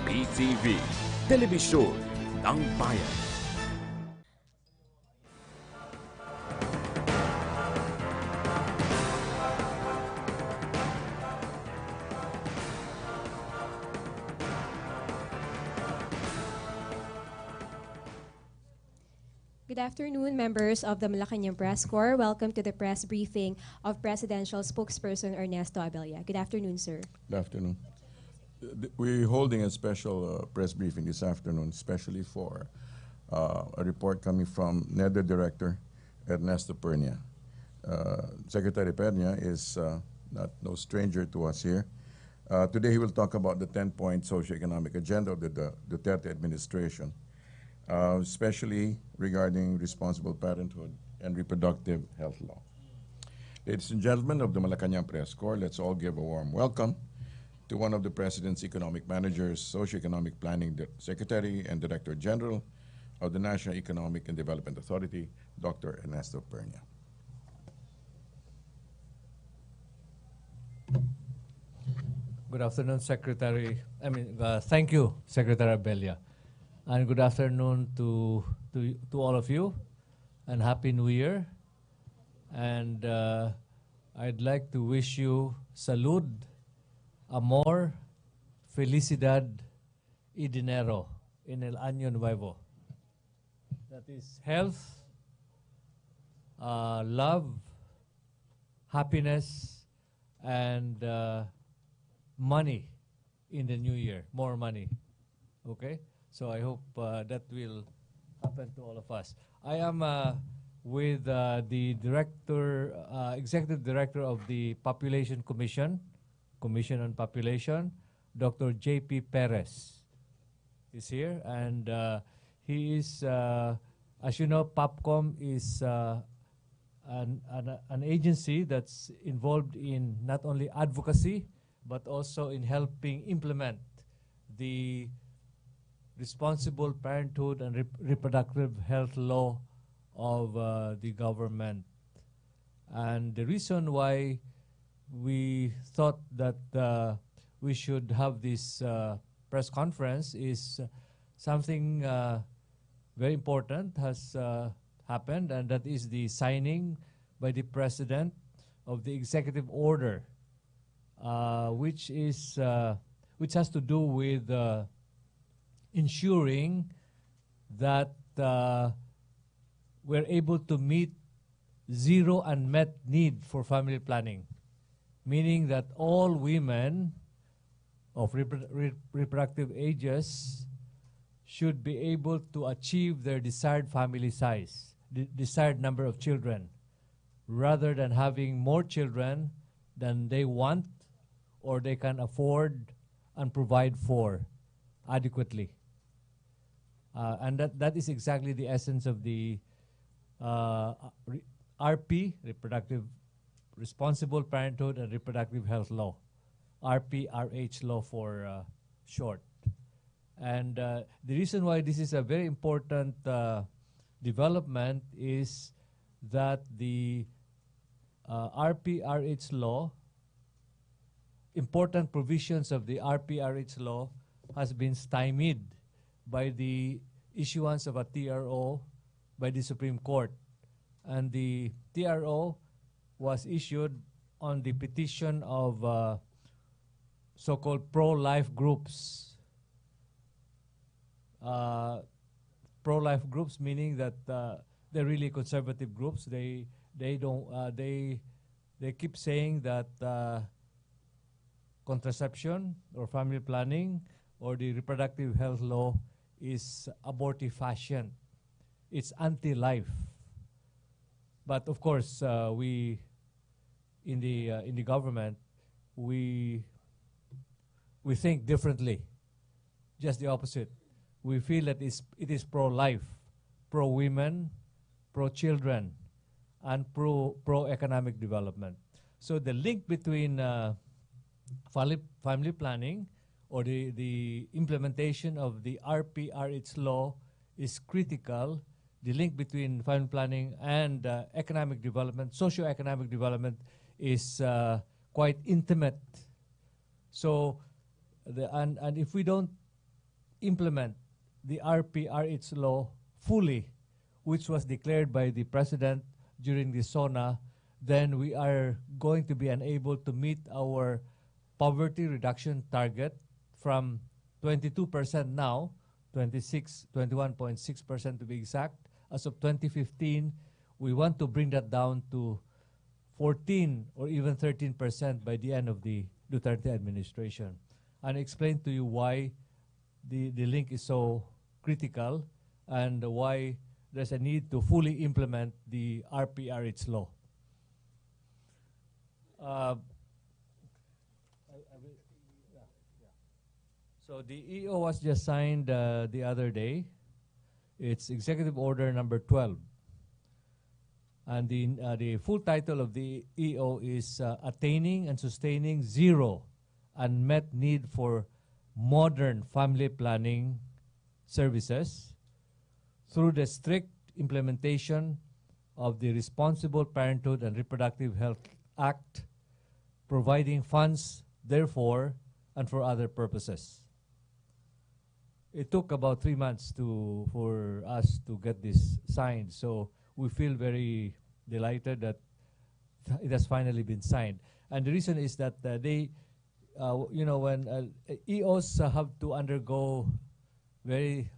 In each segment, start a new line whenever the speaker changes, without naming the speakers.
PTV, Telebisyon ng Bayan.
Good afternoon, members of the Malacañang Press Corps. Welcome to the press briefing of Presidential Spokesperson Ernesto Abella. Good afternoon, sir.
Good afternoon. We're holding a special press briefing this afternoon, especially for a report coming from NEDA Director Ernesto Pernia. Secretary Pernia is no stranger to us here. Today he will talk about the 10-point socioeconomic agenda of the Duterte administration, especially regarding responsible parenthood and reproductive health law. Ladies and gentlemen of the Malacañang Press Corps, let's all give a warm welcome to one of the President's economic managers, Socioeconomic Planning Secretary and Director General of the National Economic and Development Authority, Dr. Ernesto Pernia.
Good afternoon, Secretary. Thank you, Secretary Abella. And good afternoon to all of you, and Happy New Year. And I'd like to wish you salud, amor, felicidad y dinero in el año nuevo. That is health, love, happiness, and money in the new year, more money. Okay? So I hope that will happen to all of us. I am with the Executive Director of the Population Commission on Population, Dr. J.P. Perez is here. And he is, as you know, POPCOM is an agency that's involved in not only advocacy, but also in helping implement the responsible parenthood and reproductive health law of the government. And the reason why we thought that we should have this press conference is something very important has happened, and that is the signing by the President of the executive order, which has to do with ensuring that we're able to meet zero unmet need for family planning, meaning that all women of reproductive ages should be able to achieve their desired family size, the desired number of children, rather than having more children than they want or they can afford and provide for adequately. And that is exactly the essence of the RP, Responsible Parenthood and Reproductive Health Law, RPRH law for short. And the reason why this is a very important development is that the RPRH law, important provisions of the RPRH law has been stymied by the issuance of a TRO by the Supreme Court. And the TRO was issued on the petition of so-called pro-life groups. Pro-life groups meaning that they're really conservative groups. They keep saying that contraception or family planning or the reproductive health law is abortifacient. It's anti-life. But of course, we in the government we think differently. Just the opposite. We feel that it is pro-life, pro-women, pro-children, and pro-economic development. So the link between family planning or the implementation of the RPRH law is critical. The link between family planning and economic development, socio-economic development, is quite intimate. So, and if we don't implement the RPRH law fully, which was declared by the President during the SONA, then we are going to be unable to meet our poverty reduction target from 22% now, 21.6% to be exact. As of 2015, we want to bring that down to 14 or even 13% by the end of the Duterte administration. And explain to you why the link is so critical and why there's a need to fully implement the RPRH law. So the EO was just signed the other day. It's Executive Order number 12. And the full title of the EO is Attaining and Sustaining Zero Unmet Need for Modern Family Planning Services through the strict implementation of the Responsible Parenthood and Reproductive Health Act, providing funds, therefore, and for other purposes. It took about 3 months for us to get this signed, so we feel very delighted that it has finally been signed. And the reason is that when EOs have to undergo very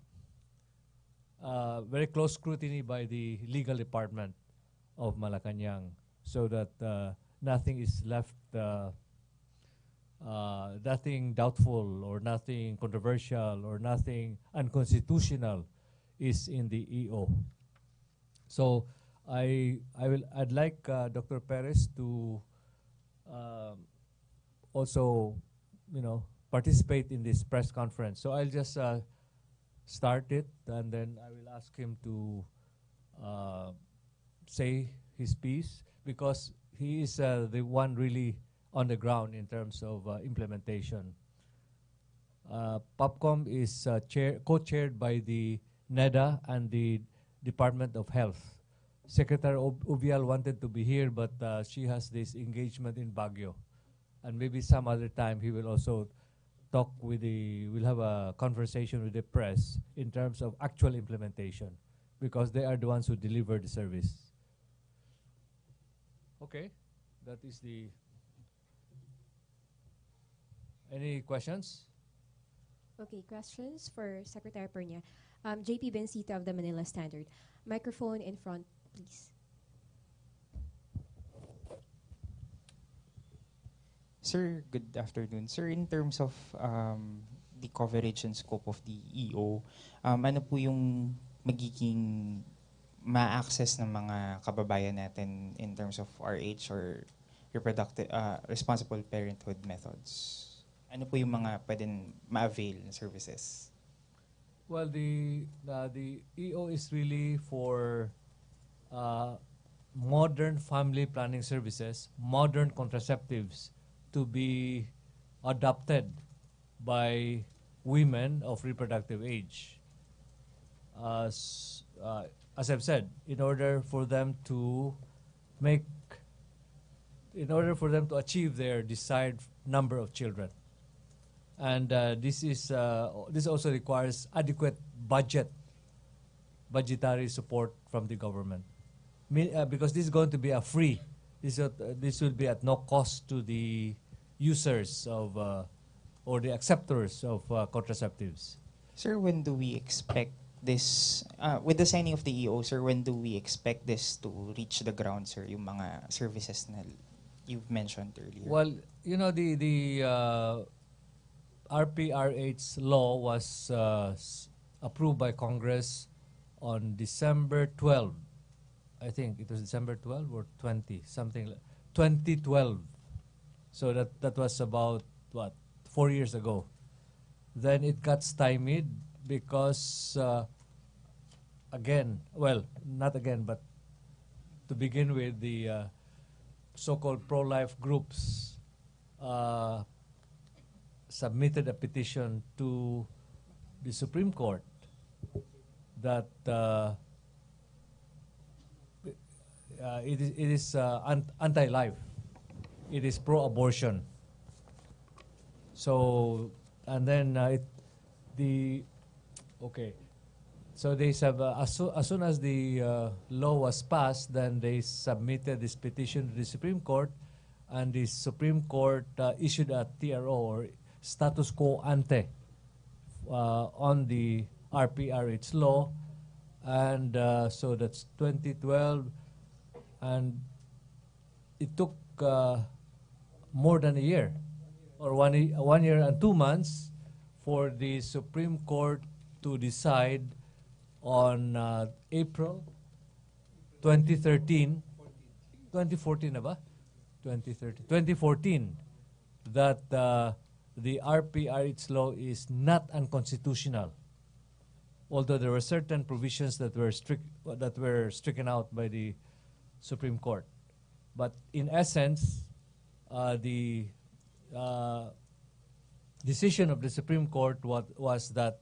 close scrutiny by the legal department of Malacañang, so that nothing is left, nothing doubtful or nothing controversial or nothing unconstitutional is in the EO. So I'd like Dr. Perez to also, participate in this press conference. So I'll just start it, and then I will ask him to say his piece, because he is the one really on the ground in terms of implementation. POPCOM is co-chaired by the NEDA and the Department of Health. Secretary Ubial wanted to be here, but she has this engagement in Baguio. And maybe some other time he will also talk with we'll have a conversation with the press in terms of actual implementation, because they are the ones who deliver the service. Okay, that is the... Any questions?
Okay, questions for Secretary Pernia. JP Bencita of the Manila Standard. Microphone in front, please.
Sir, good afternoon. Sir, in terms of the coverage and scope of the EO, ano po yung magiging ma-access ng mga kababayan natin in terms of RH or reproductive responsible parenthood methods? Ano po yung mga pwedeng ma-avail na services?
Well, the EO is really for modern family planning services, modern contraceptives to be adopted by women of reproductive age. As I've said, in order for them to achieve their desired number of children. And this also requires adequate budgetary support from the government, because this is going to be a free. This will be at no cost to the users of or the acceptors of contraceptives.
Sir, when do we expect this, with the signing of the EO, sir, when do we expect this to reach the ground, sir, yung mga services na you've mentioned earlier?
Well, the RPRH law was approved by Congress on December 12. I think it was December 12 or 20, something like 2012. So that was about, 4 years ago. Then it got stymied because, not again, but to begin with, the so-called pro-life groups submitted a petition to the Supreme Court that it is anti-life. It is pro-abortion. So, and then the okay. So they as soon as the law was passed, then they submitted this petition to the Supreme Court, and the Supreme Court issued a TRO, or status quo ante, on the RPRH law, and so that's 2012, and it took more than a year, or 1 year and 2 months, for the Supreme Court to decide on April 2013, 2014 na ba? 2014, that the RPRH law is not unconstitutional, although there were certain provisions that were stricken out by the Supreme Court. But in essence, the decision of the Supreme Court was that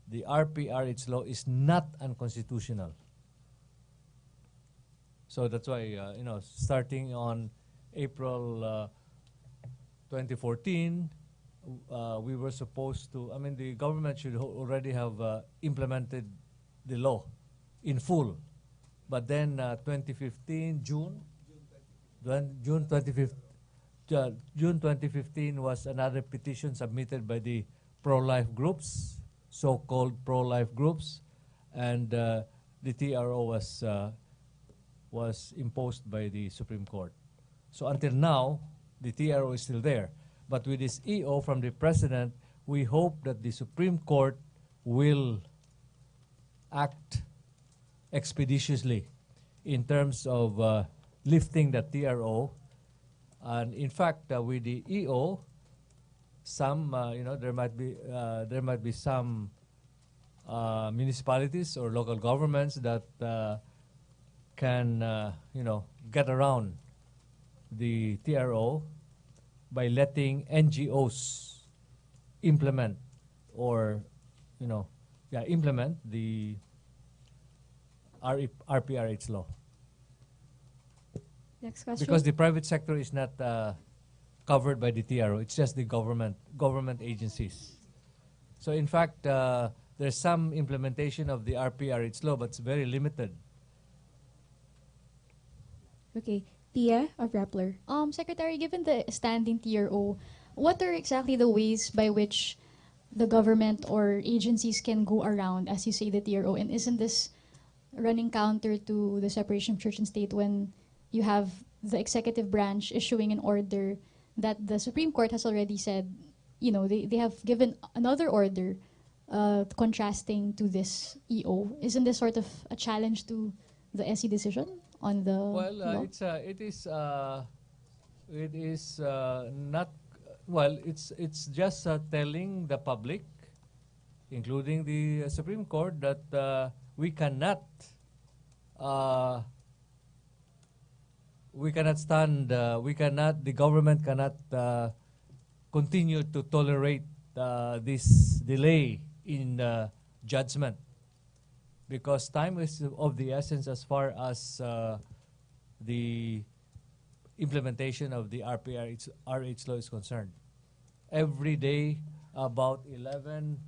the RPRH law is not unconstitutional. So that's why, starting on April 2014, we were supposed to, the government should already have implemented the law in full. But then 2015, June 2015 was another petition submitted by the pro-life groups, so-called pro-life groups, and the TRO was imposed by the Supreme Court. So until now, the TRO is still there. But with this EO from the President, we hope that the Supreme Court will act expeditiously in terms of lifting the TRO. And in fact, with the EO, some there might be some municipalities or local governments that can get around the TRO by letting NGOs implement implement the RPRH law.
Next question.
Because the private sector is not covered by the TRO. It's just the government agencies. So in fact, there's some implementation of the RPRH law, but it's very limited.
Okay. Tia of Rappler.
Secretary, given the standing TRO, what are exactly the ways by which the government or agencies can go around, as you say, the TRO? And isn't this running counter to the separation of church and state when you have the executive branch issuing an order that the Supreme Court has already said, they have given another order contrasting to this EO? Isn't this sort of a challenge to the SC decision on the law?
It is not, well, it's just telling the public, including the Supreme Court, that we cannot stand, the government cannot continue to tolerate this delay in judgment, because time is of the essence as far as the implementation of the RPRH law is concerned. Every day, about 11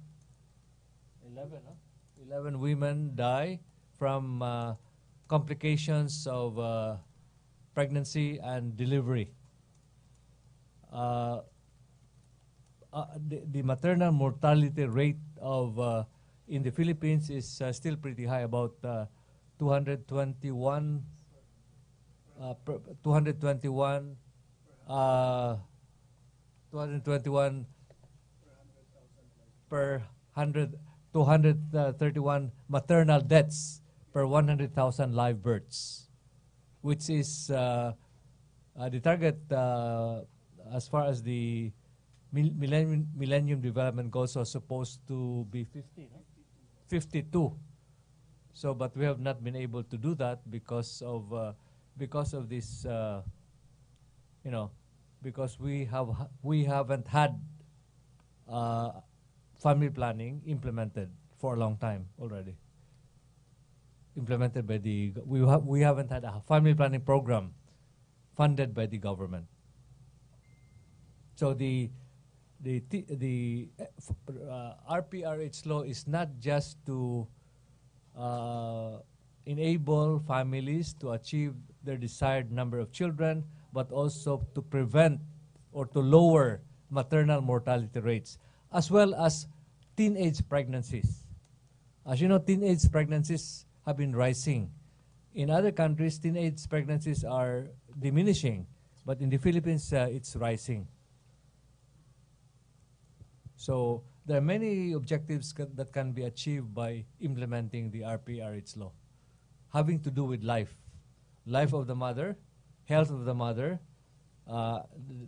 women die from complications of pregnancy and delivery. The maternal mortality rate of in the Philippines is still pretty high, about 221 per 231 maternal deaths per 100,000 live births, which is the target as far as the Millennium Development Goals was supposed to be 52. So, but we have not been able to do that because of this, because we haven't had family planning implemented for a long time already. Implemented by we haven't had a family planning program funded by the government. So the RPRH law is not just to enable families to achieve their desired number of children, but also to prevent or to lower maternal mortality rates, as well as teenage pregnancies. As you know, teenage pregnancies have been rising. In other countries, teenage pregnancies are diminishing, but in the Philippines, it's rising. So there are many objectives that can be achieved by implementing the RPRH law, having to do with life of the mother, health of the mother, the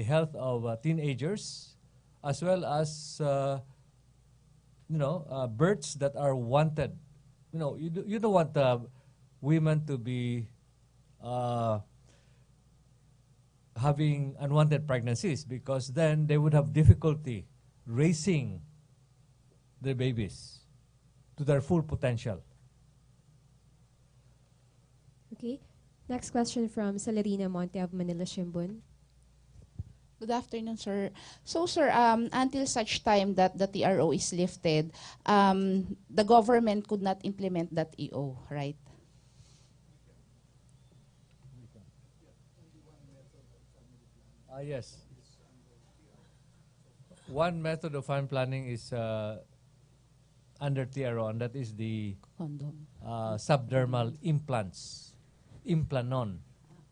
health of teenagers, as well as births that are wanted. You don't want women to be having unwanted pregnancies, because then they would have difficulty raising their babies to their full potential.
Okay. Next question from Celerina Monte of Manila Shimbun.
Good afternoon, sir. So, sir, until such time that the TRO is lifted, the government could not implement that EO, right?
Yes. One method of family planning is under TRO, and that is the
Condom.
subdermal implants, Implanon.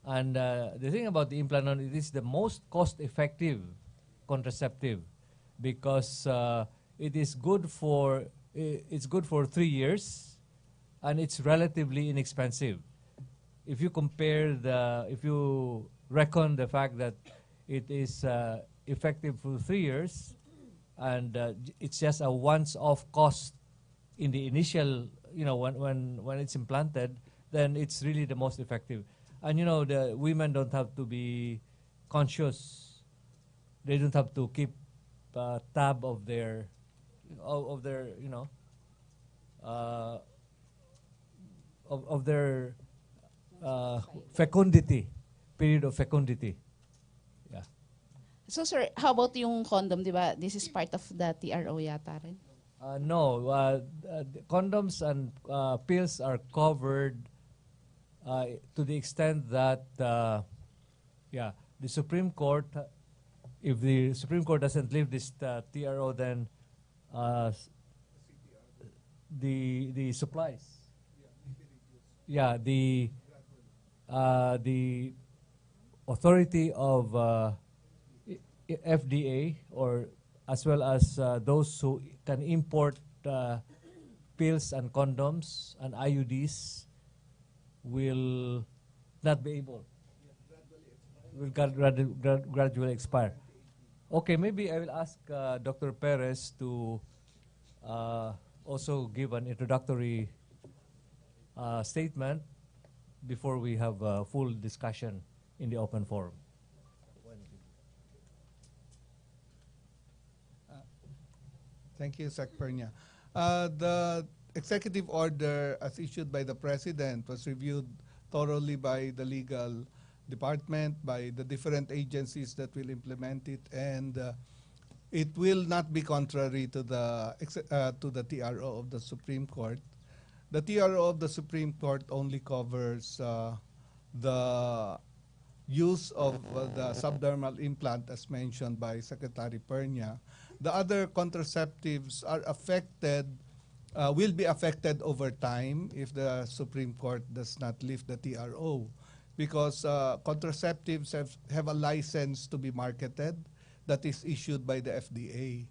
And the thing about the Implanon, it is the most cost-effective contraceptive, because it is good for 3 years, and it's relatively inexpensive. If you reckon the fact that it is effective for 3 years, and it's just a once-off cost in the initial, when it's implanted, then it's really the most effective. And the women don't have to be conscious; they don't have to keep tab of their fecundity, period of fecundity. Yeah.
So, sir, how about yung condom, di ba? This is part of the TRO yata rin?
No, condoms and pills are covered to the extent that, the Supreme Court, if the Supreme Court doesn't leave this TRO, then the supplies, the authority of FDA, or as well as those who can import pills and condoms and IUDs will not be able. Will gradually expire. Okay, maybe I will ask Dr. Perez to also give an introductory statement before we have a full discussion in the open forum.
Thank you, Sec. Pernia. The executive order as issued by the President was reviewed thoroughly by the legal department, by the different agencies that will implement it, and it will not be contrary to the TRO of the Supreme Court. The TRO of the Supreme Court only covers the use of the subdermal implant as mentioned by Secretary Pernia. The other contraceptives are affected, will be affected over time if the Supreme Court does not lift the TRO, because contraceptives have a license to be marketed that is issued by the FDA.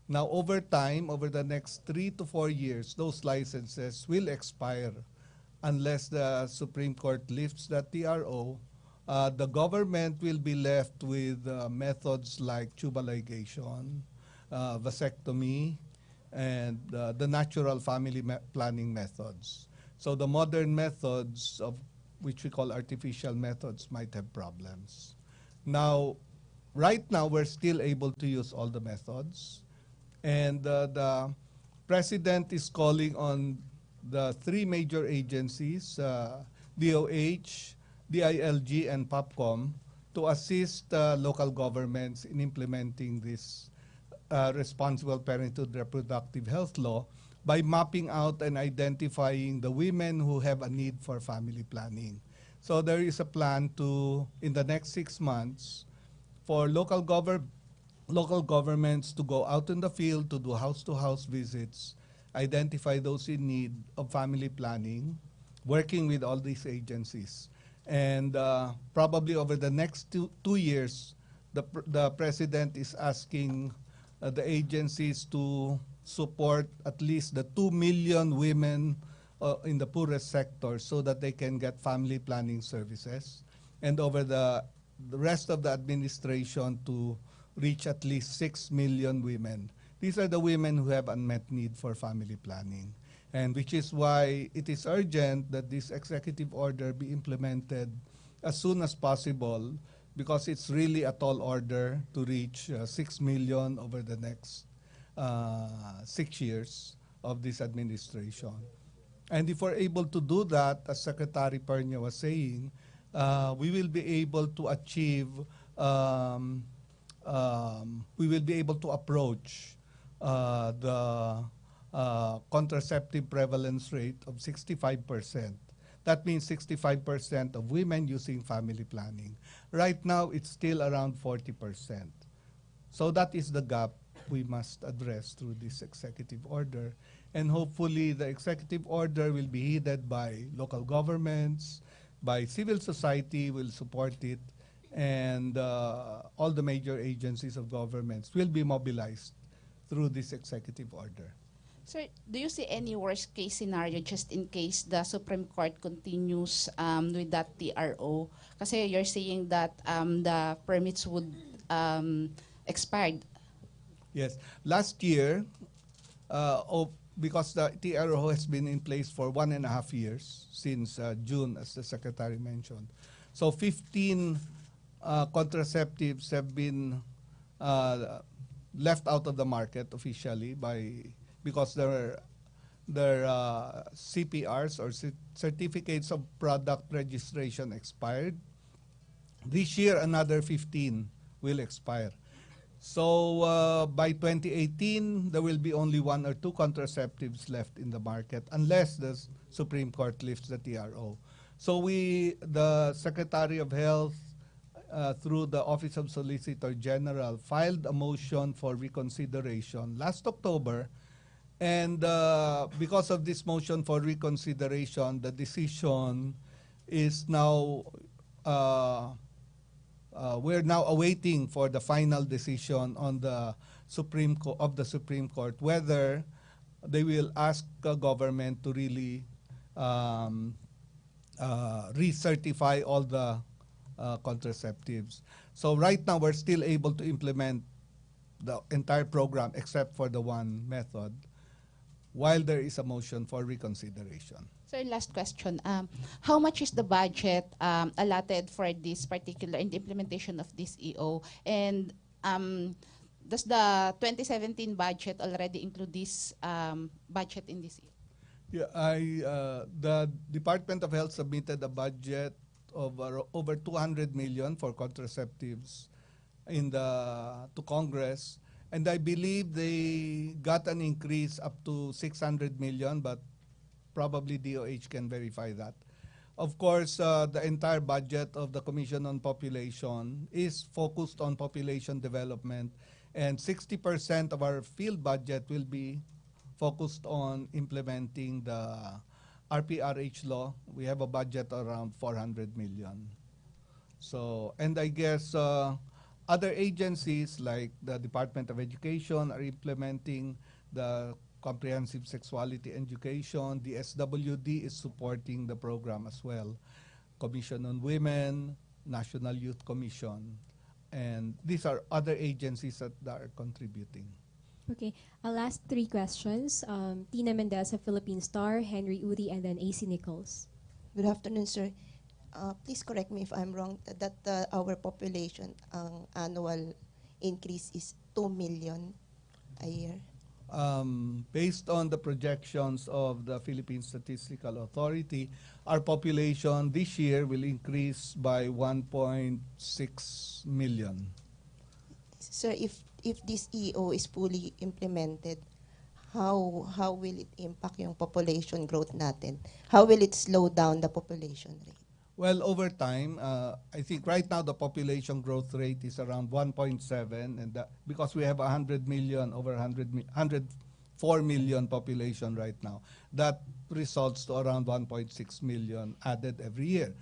Now, over time, over the next 3 to 4 years, those licenses will expire unless the Supreme Court lifts the TRO. The government will be left with methods like tubal ligation, vasectomy, and the natural family planning methods. So the modern methods, of which we call artificial methods, might have problems. Now, right now, we're still able to use all the methods. And the President is calling on the 3 major agencies, DOH, DILG, and POPCOM, to assist local governments in implementing this responsible parenthood reproductive health law by mapping out and identifying the women who have a need for family planning. So there is a plan to, in the next 6 months, for local governments to go out in the field to do house-to-house visits, identify those in need of family planning, working with all these agencies. And probably over the next two years, the President is asking the agencies to support at least the 2 million women in the poorest sector so that they can get family planning services. And over the rest of the administration to reach at least 6 million women. These are the women who have unmet need for family planning. And which is why it is urgent that this executive order be implemented as soon as possible, because it's really a tall order to reach 6 million over the next 6 years of this administration. And if we're able to do that, as Secretary Pernia was saying, we will be able to achieve, we will be able to approach the contraceptive prevalence rate of 65%. That means 65% of women using family planning. Right now, it's still around 40%. So that is the gap we must address through this executive order. And hopefully, the executive order will be heeded by local governments, by civil society will support it, and all the major agencies of governments will be mobilized through this executive order.
Sir, do you see any worst case scenario just in case the Supreme Court continues with that TRO? Kasi you're saying that the permits would expired.
Yes. Last year, because the TRO has been in place for 1.5 years, since June, as the Secretary mentioned. So 15 contraceptives have been left out of the market officially because their CPRs or certificates of product registration expired. This year, another 15 will expire. So by 2018, there will be only 1 or 2 contraceptives left in the market unless the Supreme Court lifts the TRO. So the Secretary of Health, through the Office of Solicitor General, filed a motion for reconsideration last October. And because of this motion for reconsideration, the decision is now, we're now awaiting for the final decision on the Supreme Court, whether they will ask the government to really recertify all the contraceptives. So right now, we're still able to implement the entire program except for the one method, while there is a motion for reconsideration.
Sir, last question. How much is the budget allotted for this particular in the implementation of this EO? And does the 2017 budget already include this budget in this EO?
Yeah, the Department of Health submitted a budget of over 200 million for contraceptives to Congress. And I believe they got an increase up to 600 million, but probably DOH can verify that. Of course, the entire budget of the Commission on Population is focused on population development, and 60% of our field budget will be focused on implementing the RPRH law. We have a budget around 400 million. So, and I guess other agencies like the Department of Education are implementing the comprehensive sexuality education. The SWD is supporting the program as well. Commission on Women, National Youth Commission, and these are other agencies that are contributing.
Okay, I'll ask 3 questions. Tina Mendez of Philippine Star, Henry Udi, and then AC Nichols.
Good afternoon, sir. Please correct me if I'm wrong, that our population, annual increase is 2 million a year.
based on the projections of the Philippine Statistical Authority, our population this year will increase by 1.6 million.
Sir, if this EO is fully implemented, how will it impact yung population growth natin? How will it slow down the population rate?
Well, over time, I think right now the population growth rate is around 1.7, and because we have 100 million, over 104 million population right now, that results to around 1.6 million added every year.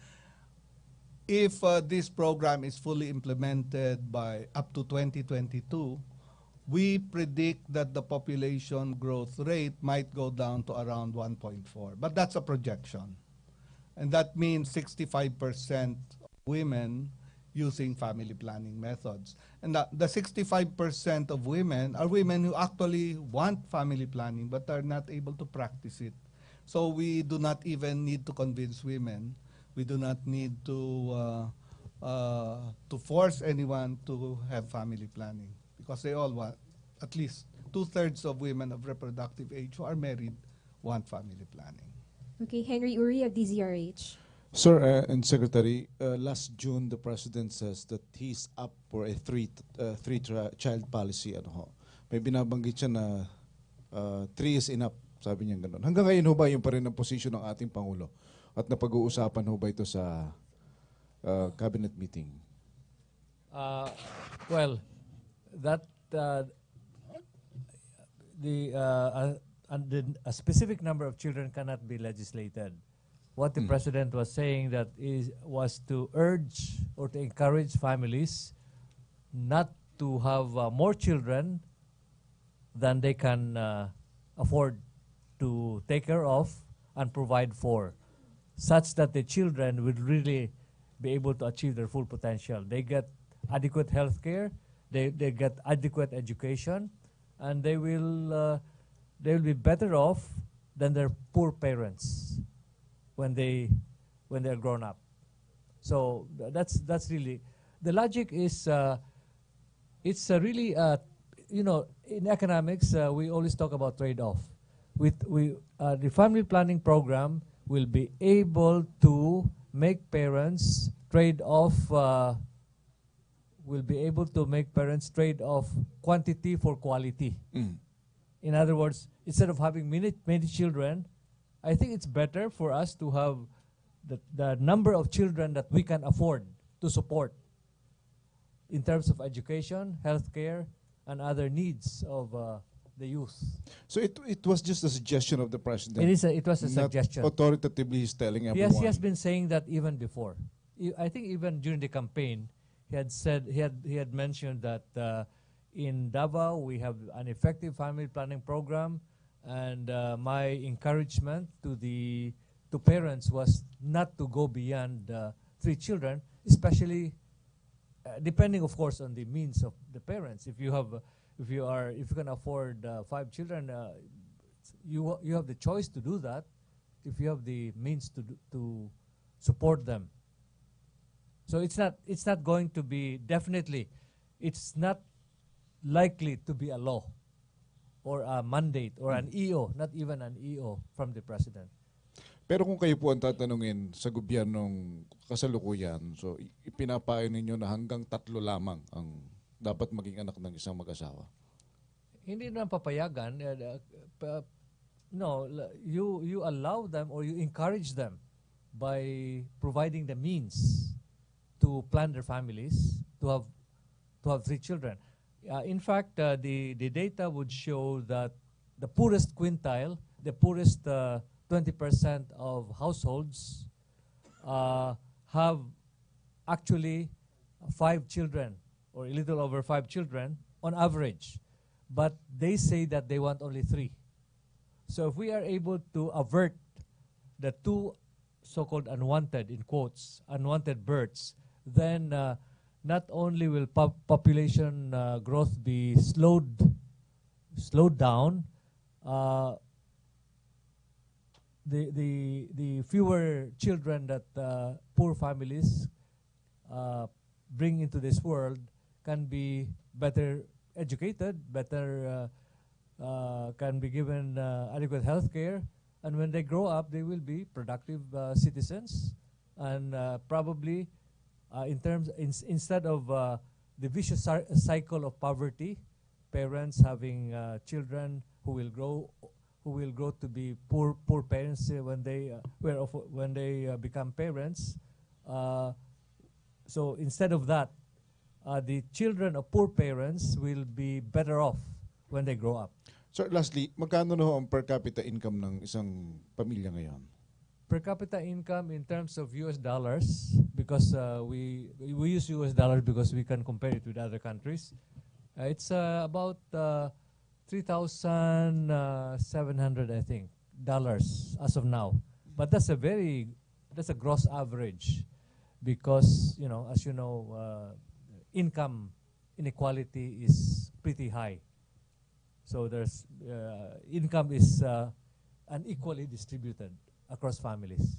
If this program is fully implemented by up to 2022, we predict that the population growth rate might go down to around 1.4, but that's a projection. And that means 65% women using family planning methods. And the 65% of women are women who actually want family planning but are not able to practice it. So we do not even need to convince women. We do not need to force anyone to have family planning, because they all want, at least 2/3 of women of reproductive age who are married want family planning.
Okay, Henry Uri of DZRH.
Sir and Secretary, last June the President says that he's up for a three-child policy. Ano ho. May binabanggit siya na 3 is enough, sabi niya gano'n. Hanggang ngayon ho ba yung pa rin ang posisyon ng ating Pangulo? At napag-uusapan ho ba ito sa cabinet meeting?
Well, that a specific number of children cannot be legislated. What the President was saying was to urge or to encourage families not to have more children than they can afford to take care of and provide for, such that the children will really be able to achieve their full potential. They get adequate health care, they get adequate education, and they will be better off than their poor parents when they're grown up. So that's really the logic. Is it's really in economics we always talk about trade-off. The family planning program will be able to make parents trade off. Will be able to make parents trade off quantity for quality. In other words, instead of having many children, I think it's better for us to have the number of children that we can afford to support in terms of education, healthcare, and other needs of the youth.
So it was just a suggestion of the President?
It was a suggestion.
Authoritatively he's telling everyone?
He has been saying that even before. I think even during the campaign, he had mentioned that in Davao we have an effective family planning program, and my encouragement to parents was not to go beyond 3 children, especially depending, of course, on the means of the parents. If you can afford 5 children, you have the choice to do that. If you have the means to support them. So it's not going to be, definitely, it's not likely to be a law or a mandate or an EO, not even an EO from the President.
Pero kung kayo po ang tatanungin sa gobyernong kasalukuyan, so ipinapayo ninyo na hanggang 3 lamang ang dapat maging anak ng isang mag-asawa?
Hindi naman papayagan. No, you allow them or you encourage them by providing the means to plan their families to have 3 children. In fact, the data would show that the poorest quintile, the poorest 20% of households have actually 5 children or a little over 5 children on average. But they say that they want only 3. So if we are able to avert the 2 so-called unwanted, in quotes, unwanted births, then not only will population growth be slowed down, the fewer children that poor families bring into this world can be better educated, better can be given adequate health care, and when they grow up, they will be productive citizens, and probably instead of the vicious cycle of poverty, parents having children who will grow to be poor parents when they become parents. So instead of that, the children of poor parents will be better off when they grow up.
Sir, lastly, magkano na ho ang per capita income ng isang pamilya ngayon?
Per capita income in terms of US dollars, because we use US dollars because we can compare it with other countries. It's about 3,700, I think, dollars as of now. But that's a gross average, because as you know, income inequality is pretty high. So there's income is unequally distributed across families.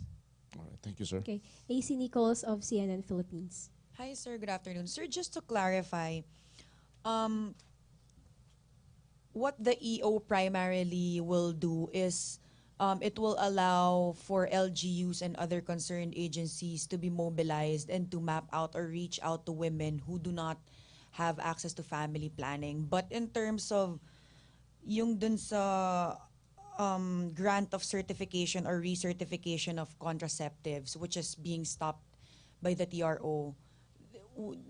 All right, thank you, sir.
Okay. AC Nichols of CNN Philippines.
Hi, sir. Good afternoon. Sir, just to clarify, what the EO primarily will do is it will allow for LGUs and other concerned agencies to be mobilized and to map out or reach out to women who do not have access to family planning. But in terms of yung dun sa grant of certification or recertification of contraceptives, which is being stopped by the TRO,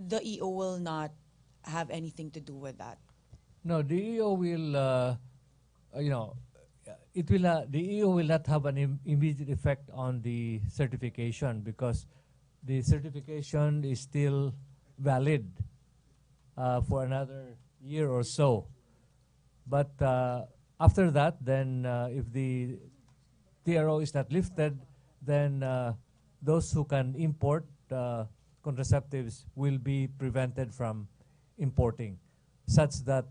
the EO will not have anything to do with that.
No, the EO will, the EO will not have an immediate effect on the certification, because the certification is still valid for another year or so. But after that, then if the TRO is not lifted, then those who can import contraceptives will be prevented from importing, such that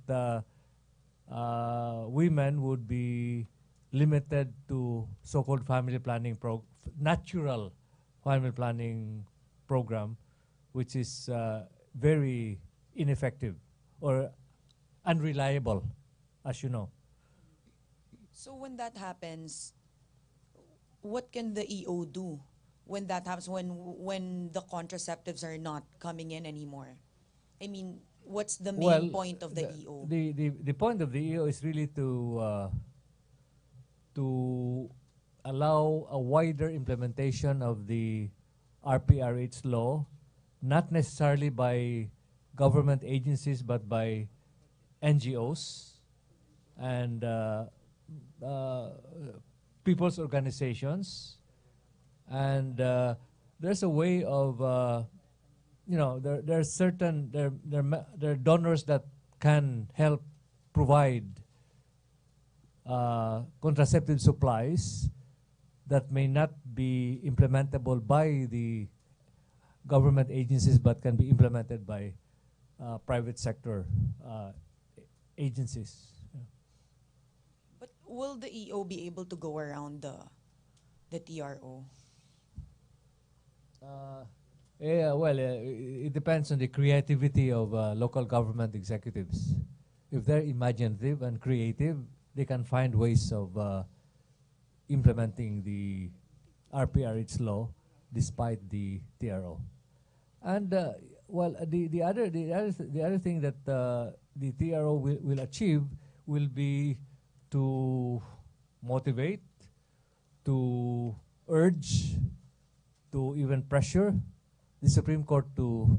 women would be limited to so-called family planning natural family planning program, which is very ineffective or unreliable, as you know.
So when that happens, what can the EO do when that happens, when the contraceptives are not coming in anymore? I mean, what's the main point of the EO?
The point of the EO is really to allow a wider implementation of the RPRH law, not necessarily by government agencies but by NGOs and people's organizations. And there's a way of there are donors that can help provide contraceptive supplies that may not be implementable by the government agencies but can be implemented by private sector agencies.
But will the EO be able to go around the TRO?
It depends on the creativity of local government executives. If they're imaginative and creative, they can find ways of implementing the RPRH law despite the TRO. And the other thing that the TRO will achieve will be to motivate, to urge, to even pressure the Supreme Court to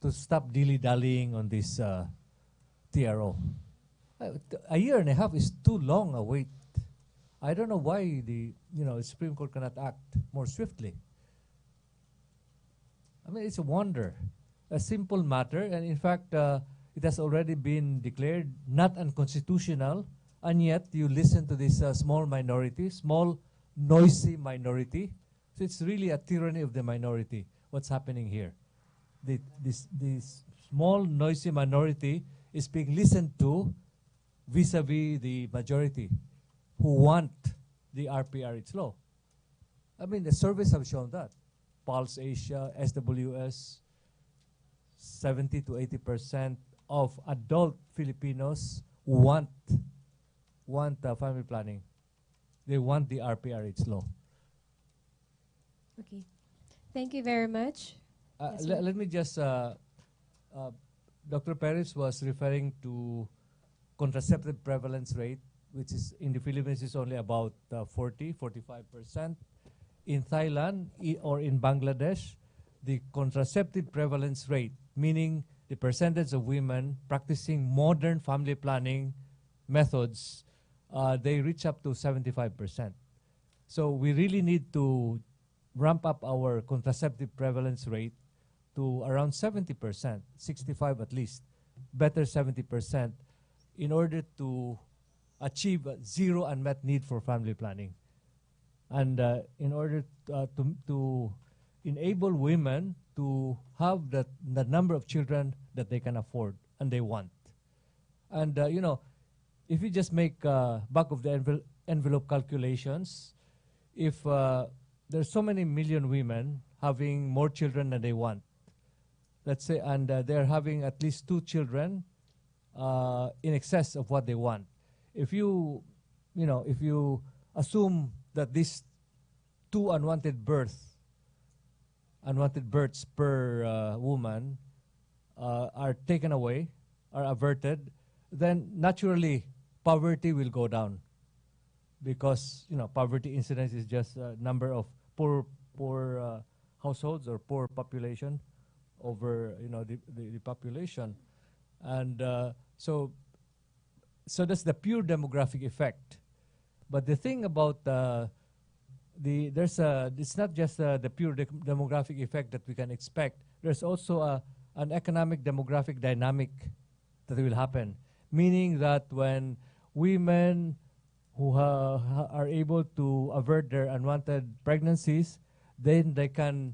stop dilly-dallying on this TRO. A year and a half is too long a wait. I don't know why the Supreme Court cannot act more swiftly. I mean, it's a wonder, a simple matter, and in fact, it has already been declared not unconstitutional, and yet you listen to this small noisy minority. So it's really a tyranny of the minority, what's happening here. This small, noisy minority is being listened to vis-a-vis the majority who want the RPRH law. I mean, the surveys have shown that. Pulse Asia, SWS, 70 to 80% of adult Filipinos want family planning. They want the RPRH law.
Okay. Thank you very much. Yes, sir.
Let me just, Dr. Perez was referring to contraceptive prevalence rate, which is in the Philippines is only about 45%. In Thailand or in Bangladesh, the contraceptive prevalence rate, meaning the percentage of women practicing modern family planning methods, they reach up to 75%. So we really need to ramp up our contraceptive prevalence rate to around 70%, 65 at least, better 70%, in order to achieve zero unmet need for family planning. And in order to enable women to have the number of children that they can afford and they want. And, you know, if you just make back of the envelope calculations, if there's so many million women having more children than they want, let's say, and they're having at least 2 children in excess of what they want. If you assume that these 2 unwanted births per woman are taken away, are averted, then naturally poverty will go down, because poverty incidence is just a number of poor households or poor population over the population, and so that's the pure demographic effect. But the thing about it's not just the pure demographic effect that we can expect. There's also an economic demographic dynamic that will happen, meaning that when women who are able to avert their unwanted pregnancies, then they can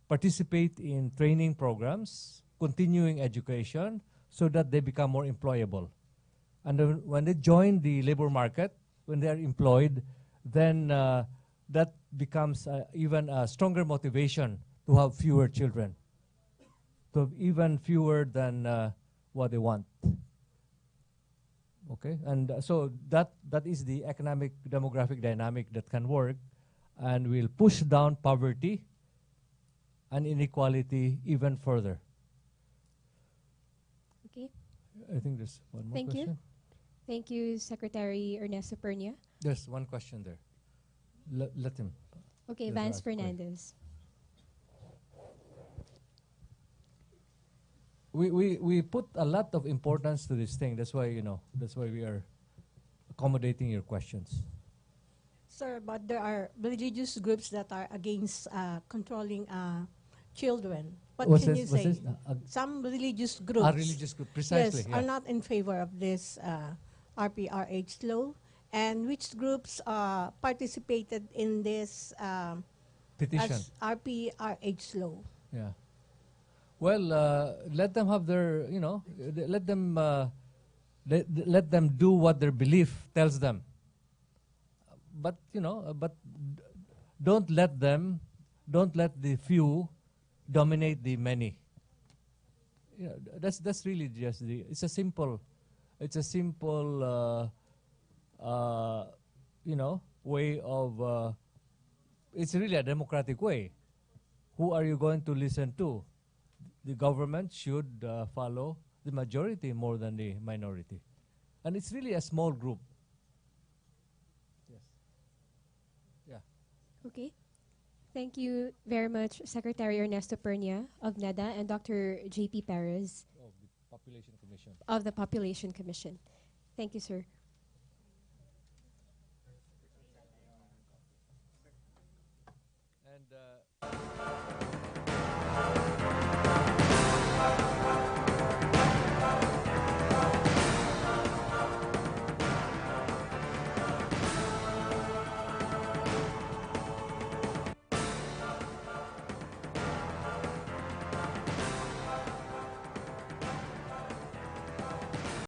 participate in training programs, continuing education, so that they become more employable. And then when they join the labor market, when they are employed, then that becomes even a stronger motivation to have fewer children, to have even fewer than what they want. Okay, and so that is the economic demographic dynamic that can work and will push down poverty and inequality even further.
Okay.
I think there's one more
Thank
question.
you. Thank you, Secretary Ernesto Pernia.
There's one question there. Let him.
Okay,
Just
Vance
ask quick.
Fernandez.
We put a lot of importance to this thing. That's why we are accommodating your questions.
Sir, but there are religious groups that are against controlling children. What
What's
can
this-
you
what's
say?
this?
Some religious groups,
Religious group, precisely.
yes,
yeah.
are not in favor of this RPRH law. And which groups participated in this
Petition.
as RPRH law?
Yeah. Well, let them have their, let them do what their belief tells them. But don't let the few dominate the many. That's really just it's a simple way of. It's really a democratic way. Who are you going to listen to? The government should follow the majority more than the minority. And it's really a small group. Yes. Yeah.
Okay. Thank you very much, Secretary Ernesto Pernia of NEDA and Dr. J.P. Perez
Of the Population Commission.
of the Population Commission. Thank you, sir.
And